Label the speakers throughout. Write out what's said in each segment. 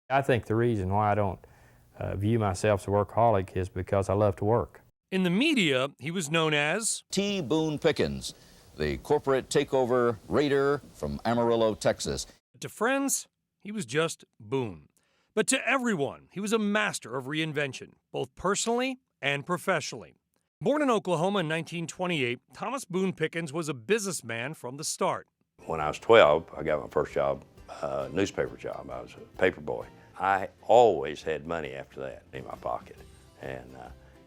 Speaker 1: I think the reason why I don't view myself as a workaholic is because I love to work.
Speaker 2: In the media, he was known as
Speaker 3: T. Boone Pickens, the corporate takeover raider from Amarillo, Texas.
Speaker 2: To friends, he was just Boone. But to everyone, he was a master of reinvention, both personally and professionally. Born in Oklahoma in 1928, Thomas Boone Pickens was a businessman from the start.
Speaker 4: When I was 12, I got my first job, newspaper job. I was a paper boy. I always had money after that in my pocket, and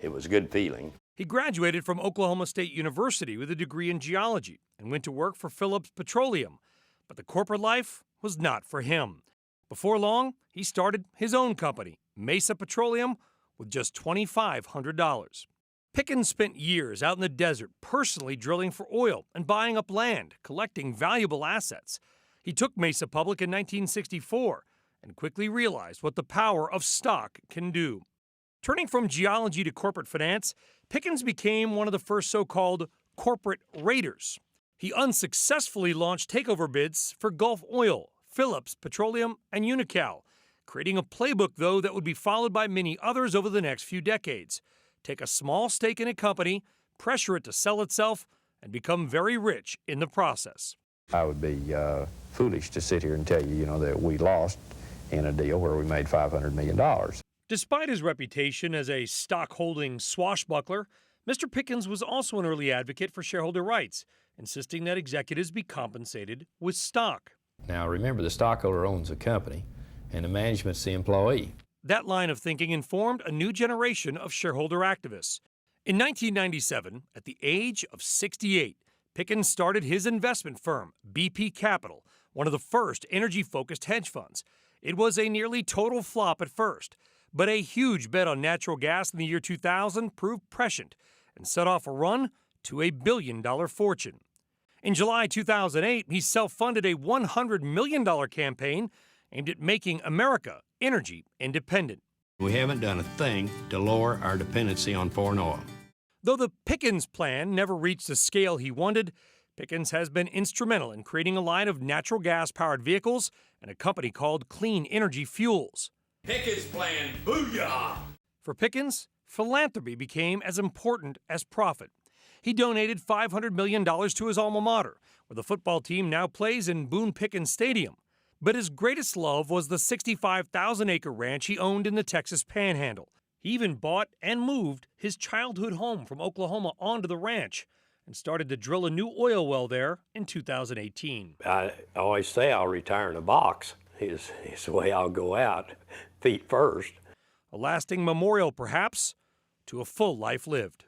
Speaker 4: it was a good feeling.
Speaker 2: He graduated from Oklahoma State University with a degree in geology and went to work for Phillips Petroleum. But the corporate life was not for him. Before long, he started his own company, Mesa Petroleum, with just $2,500. Pickens spent years out in the desert personally drilling for oil and buying up land, collecting valuable assets. He took Mesa public in 1964 and quickly realized what the power of stock can do. Turning from geology to corporate finance, Pickens became one of the first so-called corporate raiders. He unsuccessfully launched takeover bids for Gulf Oil, Phillips Petroleum, and Unocal, creating a playbook, though, that would be followed by many others over the next few decades. Take a small stake in a company, pressure it to sell itself, and become very rich in the process.
Speaker 1: I would be foolish to sit here and tell you, that we lost in a deal where we made $500 million.
Speaker 2: Despite his reputation as a stock-holding swashbuckler, Mr. Pickens was also an early advocate for shareholder rights, insisting that executives be compensated with stock.
Speaker 5: Now remember, the stockholder owns the company, and the management's the employee.
Speaker 2: That line of thinking informed a new generation of shareholder activists. In 1997, at the age of 68, Pickens started his investment firm, BP Capital, one of the first energy-focused hedge funds. It was a nearly total flop at first, but a huge bet on natural gas in the year 2000 proved prescient and set off a run to a billion-dollar fortune. In July 2008, he self-funded a $100 million campaign aimed at making America energy independent.
Speaker 5: We haven't done a thing to lower our dependency on foreign oil.
Speaker 2: Though the Pickens plan never reached the scale he wanted, Pickens has been instrumental in creating a line of natural gas-powered vehicles and a company called Clean Energy Fuels.
Speaker 6: Pickens plan, booyah!
Speaker 2: For Pickens, philanthropy became as important as profit. He donated $500 million to his alma mater, where the football team now plays in Boone Pickens Stadium. But his greatest love was the 65,000-acre ranch he owned in the Texas Panhandle. He even bought and moved his childhood home from Oklahoma onto the ranch and started to drill a new oil well there in 2018.
Speaker 4: I always say I'll retire in a box. Is the way I'll go out, feet first.
Speaker 2: A lasting memorial, perhaps, to a full life lived.